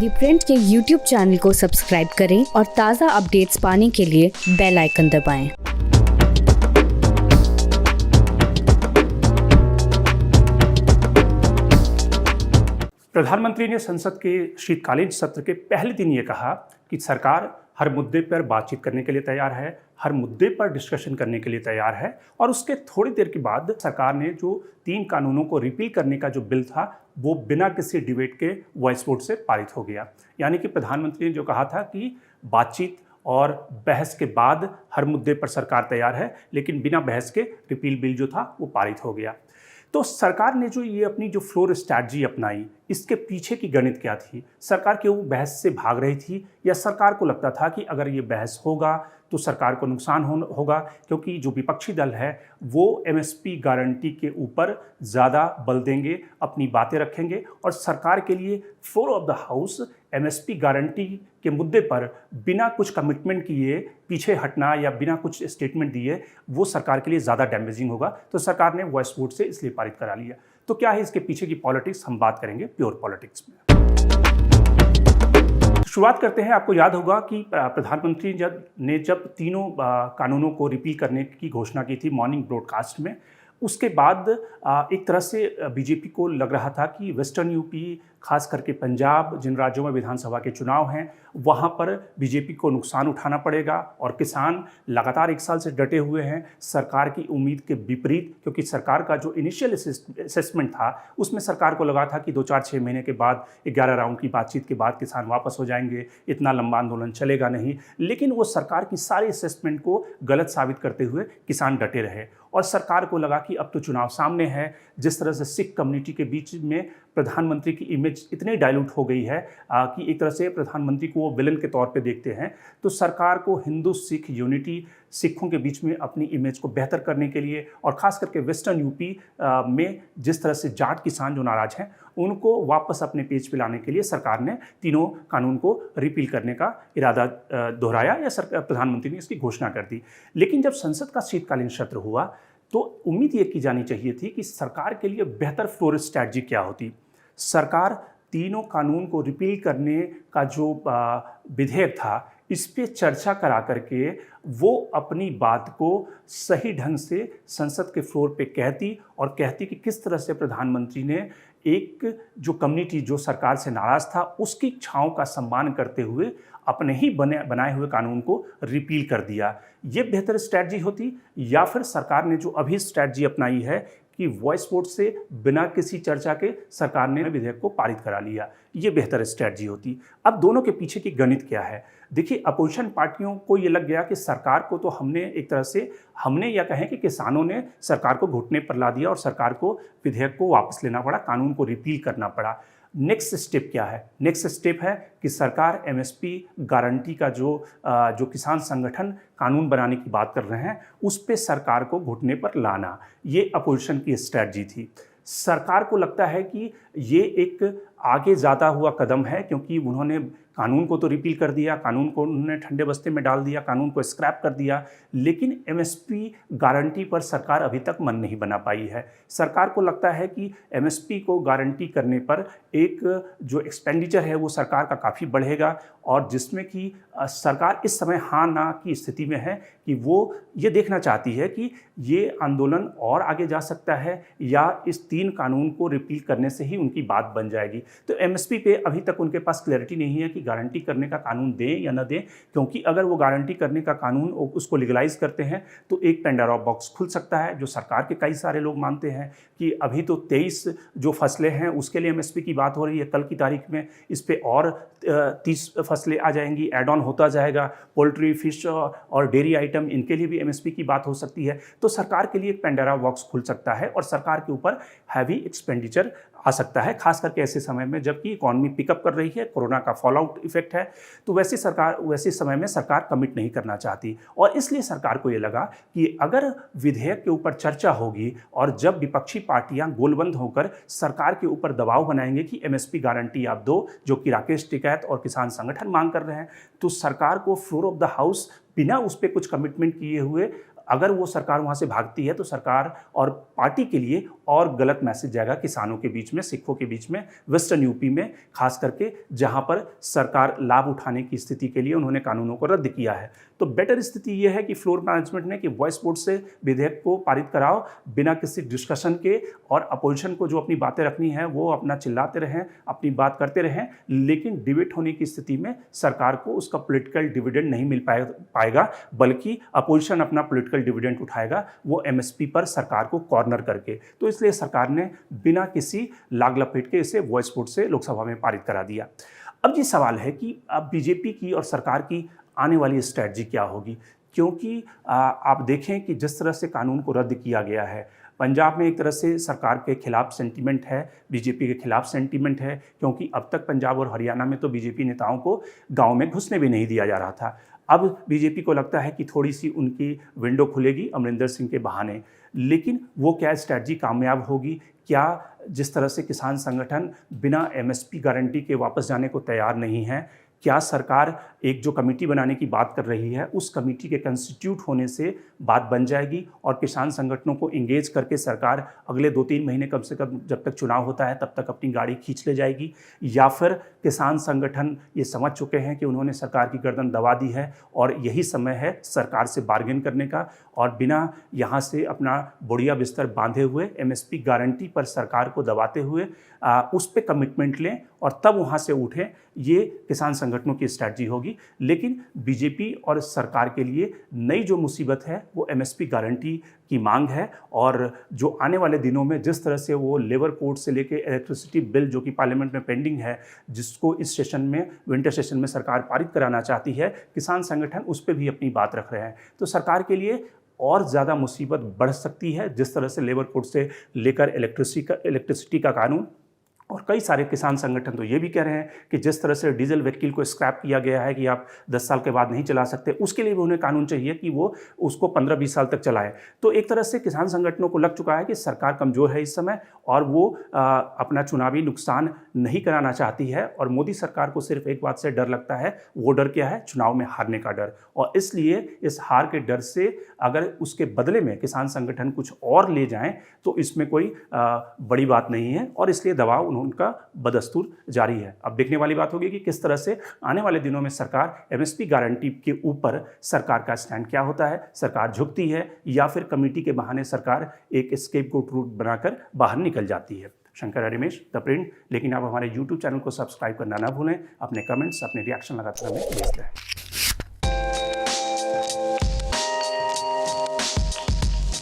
दी print के YouTube channel को subscribe करें और ताज़ा अपडेट्स पाने के लिए बेल आइकन दबाएं। प्रधानमंत्री ने संसद के शीतकालीन सत्र के पहले दिन ये कहा कि सरकार हर मुद्दे पर बातचीत करने के लिए तैयार है, हर मुद्दे पर डिस्कशन करने के लिए तैयार है। और उसके थोड़ी देर के बाद सरकार ने जो 3 कानूनों को रिपील करने का जो बिल था वो बिना किसी डिबेट के वॉइस वोट से पारित हो गया। यानी कि प्रधानमंत्री ने जो कहा था कि बातचीत और बहस के बाद हर मुद्दे पर सरकार तैयार है, लेकिन बिना बहस के रिपील बिल जो था वो पारित हो गया। तो सरकार ने जो ये अपनी जो फ्लोर स्ट्रैटेजी अपनाई, इसके पीछे की गणित क्या थी? सरकार क्यों बहस से भाग रही थी, या सरकार को लगता था कि अगर ये बहस होगा तो सरकार को नुकसान होगा, क्योंकि जो विपक्षी दल है वो एमएसपी गारंटी के ऊपर ज़्यादा बल देंगे, अपनी बातें रखेंगे और सरकार के लिए floor of the house MSP guarantee के मुद्दे पर बिना कुछ कमिटमेंट किए पीछे हटना या बिना कुछ स्टेटमेंट दिए वो सरकार के लिए ज़्यादा डैमेजिंग होगा। तो सरकार ने वॉइस वोट से इसलिए पारित करा लिया। तो क्या है इसके पीछे की पॉलिटिक्स, हम बात करेंगे प्योर पॉलिटिक्स में। शुरुआत करते हैं। आपको याद होगा कि प्रधानमंत्री जब तीनों कानूनों को रिपील करने की घोषणा की थी मॉर्निंग ब्रॉडकास्ट में, उसके बाद एक तरह से बीजेपी को लग रहा था कि वेस्टर्न यूपी, खास करके पंजाब, जिन राज्यों में विधानसभा के चुनाव हैं वहाँ पर बीजेपी को नुकसान उठाना पड़ेगा और किसान लगातार 1 साल से डटे हुए हैं सरकार की उम्मीद के विपरीत, क्योंकि सरकार का जो इनिशियल असेसमेंट था उसमें सरकार को लगा था कि 2-4-6 महीने के बाद 11 राउंड की बातचीत के बाद किसान वापस हो जाएंगे, इतना लंबा आंदोलन चलेगा नहीं। लेकिन वो सरकार की सारी असेसमेंट को गलत साबित करते हुए किसान डटे रहे और सरकार को लगा कि अब तो चुनाव सामने है। जिस तरह से सिख कम्युनिटी के बीच में प्रधानमंत्री की इमेज इतनी डाइल्यूट हो गई है कि एक तरह से प्रधानमंत्री को वो विलन के तौर पे देखते हैं, तो सरकार को हिंदू सिख यूनिटी, सिखों के बीच में अपनी इमेज को बेहतर करने के लिए और ख़ास करके वेस्टर्न यूपी में जिस तरह से जाट किसान जो नाराज़ हैं उनको वापस अपने पेज पे लाने के लिए सरकार ने तीनों कानून को रिपील करने का इरादा दोहराया या प्रधानमंत्री ने इसकी घोषणा कर दी। लेकिन जब संसद का शीतकालीन सत्र हुआ तो उम्मीद ये की जानी चाहिए थी कि सरकार के लिए बेहतर फ्लोर स्ट्रैटेजी क्या होती। सरकार तीनों कानून को रिपील करने का जो विधेयक था इस पे चर्चा करा करके वो अपनी बात को सही ढंग से संसद के फ्लोर पे कहती और कहती कि किस तरह से प्रधानमंत्री ने एक जो कम्युनिटी जो सरकार से नाराज़ था उसकी इच्छाओं का सम्मान करते हुए अपने ही बनाए हुए कानून को रिपील कर दिया। ये बेहतर स्ट्रैटेजी होती, या फिर सरकार ने जो अभी स्ट्रैटेजी अपनाई है कि वॉइस वोट से बिना किसी चर्चा के सरकार ने विधेयक को पारित करा लिया, ये बेहतर स्ट्रैटेजी होती। अब दोनों के पीछे की गणित क्या है? देखिए, अपोजिशन पार्टियों को ये लग गया कि सरकार को तो हमने या कहें कि किसानों ने सरकार को घुटने पर ला दिया और सरकार को विधेयक को वापस लेना पड़ा, कानून को रिपील करना पड़ा। नेक्स्ट स्टेप क्या है? नेक्स्ट स्टेप है कि सरकार एमएसपी गारंटी का जो किसान संगठन कानून बनाने की बात कर रहे हैं उस पे सरकार को घुटने पर लाना, ये अपोजिशन की स्ट्रैटेजी थी। सरकार को लगता है कि ये एक आगे ज़्यादा हुआ कदम है, क्योंकि उन्होंने कानून को तो रिपील कर दिया, कानून को उन्होंने ठंडे बस्ते में डाल दिया, कानून को स्क्रैप कर दिया, लेकिन एमएसपी गारंटी पर सरकार अभी तक मन नहीं बना पाई है। सरकार को लगता है कि एमएसपी को गारंटी करने पर एक जो एक्सपेंडिचर है वो सरकार का काफ़ी बढ़ेगा, और जिसमें कि सरकार इस समय हाँ ना की स्थिति में है कि वो ये देखना चाहती है कि ये आंदोलन और आगे जा सकता है या इस 3 कानून को रिपील करने से ही उनकी बात बन जाएगी। तो एमएसपी पे अभी तक उनके पास क्लैरिटी नहीं है कि गारंटी करने का कानून दें या न दें, क्योंकि अगर वो गारंटी करने का कानून उसको लीगलाइज करते हैं तो एक पेंडोरा बॉक्स खुल सकता है, जो सरकार के कई सारे लोग मानते हैं कि अभी तो 23 जो फसलें हैं उसके लिए एमएसपी की बात हो रही है, कल की तारीख में इस पे और 30 फसलें आ जाएंगी, एड ऑन होता जाएगा, पोल्ट्री, फिश और डेयरी आइटम, इनके लिए भी एमएसपी की बात हो सकती है। तो सरकार के लिए एक पेंडोरा बॉक्स खुल सकता है और सरकार के ऊपर हैवी एक्सपेंडिचर आ सकता है, खास करके ऐसे समय में जबकि इकॉनमी पिकअप कर रही है, कोरोना का फॉल आउट इफेक्ट है। तो वैसे समय में सरकार कमिट नहीं करना चाहती, और इसलिए सरकार को ये लगा कि अगर विधेयक के ऊपर चर्चा होगी और जब विपक्षी पार्टियां गोलबंद होकर सरकार के ऊपर दबाव बनाएंगे कि एमएसपी गारंटी आप दो, जो कि राकेश टिकैत और किसान संगठन मांग कर रहे हैं, तो सरकार को फ्लोर ऑफ द हाउस बिना उस पर कुछ कमिटमेंट किए हुए अगर वो सरकार वहाँ से भागती है तो सरकार और पार्टी के लिए और गलत मैसेज जाएगा किसानों के बीच में, सिखों के बीच में, वेस्टर्न यूपी में खास करके, जहां पर सरकार लाभ उठाने की स्थिति के लिए उन्होंने कानूनों को रद्द किया है। तो बेटर स्थिति यह है कि फ्लोर मैनेजमेंट ने कि वॉइस वोट से विधेयक को पारित कराओ बिना किसी डिस्कशन के, और अपोजिशन को जो अपनी बातें रखनी है वो अपना चिल्लाते रहें, अपनी बात करते रहें, लेकिन डिबेट होने की स्थिति में सरकार को उसका पॉलिटिकल डिविडेंड नहीं मिल पाएगा, बल्कि अपोजिशन अपना पॉलिटिकल डिविडेंड उठाएगा वो एमएसपी पर सरकार को कॉर्नर करके। तो इसलिए सरकार ने बिना किसी लाग लपेट के इसे वॉइस वोट से लोकसभा में पारित करा दिया। अब ये सवाल है कि अब बीजेपी की और सरकार की आने वाली स्ट्रैटेजी क्या होगी, क्योंकि आप देखें कि जिस तरह से कानून को रद्द किया गया है, पंजाब में एक तरह से सरकार के खिलाफ सेंटीमेंट है, बीजेपी के खिलाफ सेंटीमेंट है, क्योंकि अब तक पंजाब और हरियाणा में तो बीजेपी नेताओं को गांव में घुसने भी नहीं दिया जा रहा था। अब बीजेपी को लगता है कि थोड़ी सी उनकी विंडो खुलेगी अमरिंदर सिंह के बहाने, लेकिन वो क्या स्ट्रैटेजी कामयाब होगी? क्या जिस तरह से किसान संगठन बिना एमएसपी गारंटी के वापस जाने को तैयार नहीं है, क्या सरकार एक जो कमेटी बनाने की बात कर रही है उस कमेटी के कंस्टिट्यूट होने से बात बन जाएगी और किसान संगठनों को इंगेज करके सरकार अगले 2-3 महीने कम से कम जब तक चुनाव होता है तब तक अपनी गाड़ी खींच ले जाएगी? या फिर किसान संगठन ये समझ चुके हैं कि उन्होंने सरकार की गर्दन दबा दी है और यही समय है सरकार से बार्गेन करने का, और बिना यहाँ से अपना बुढ़िया बिस्तर बांधे हुए एमएसपी गारंटी पर सरकार को दबाते हुए उस पर कमिटमेंट लें और तब वहाँ से उठें? ये किसान संगठनों की स्ट्रैटेजी होगी। लेकिन बीजेपी और सरकार के लिए नई जो मुसीबत है वो एमएसपी गारंटी की मांग है, और जो आने वाले दिनों में जिस तरह से वो लेबर कोड से लेके इलेक्ट्रिसिटी बिल जो कि पार्लियामेंट में पेंडिंग है, जिसको इस सेशन में, विंटर सेशन में सरकार पारित कराना चाहती है, किसान संगठन उस पर भी अपनी बात रख रहे हैं। तो सरकार के लिए और ज़्यादा मुसीबत बढ़ सकती है, जिस तरह से लेबर कोड से लेकर इलेक्ट्रिसिटी का कानून, और कई सारे किसान संगठन तो ये भी कह रहे हैं कि जिस तरह से डीजल व्हीकल को स्क्रैप किया गया है कि आप 10 साल के बाद नहीं चला सकते, उसके लिए भी उन्हें कानून चाहिए कि वो उसको 15-20 साल तक चलाए। तो एक तरह से किसान संगठनों को लग चुका है कि सरकार कमज़ोर है इस समय और वो अपना चुनावी नुकसान नहीं कराना चाहती है, और मोदी सरकार को सिर्फ एक बात से डर लगता है, वो डर क्या है? चुनाव में हारने का डर। और इसलिए इस हार के डर से अगर उसके बदले में किसान संगठन कुछ और ले जाएं तो इसमें कोई बड़ी बात नहीं है, और इसलिए दबाव उनका बदस्तूर जारी है। अब देखने वाली बात होगी कि किस तरह से आने वाले दिनों में सरकार एमएसपी गारंटी के ऊपर सरकार का स्टैंड क्या होता है, सरकार झुकती है या फिर कमेटी के बहाने सरकार एक स्केपगोट रूट बनाकर बाहर निकल जाती है। Shankar Ramesh, the print. लेकिन आप हमारे YouTube चैनल को सब्सक्राइब करना ना भूलें, अपने कमेंट्स, अपने रिएक्शन लगातार हमें भेजते हैं।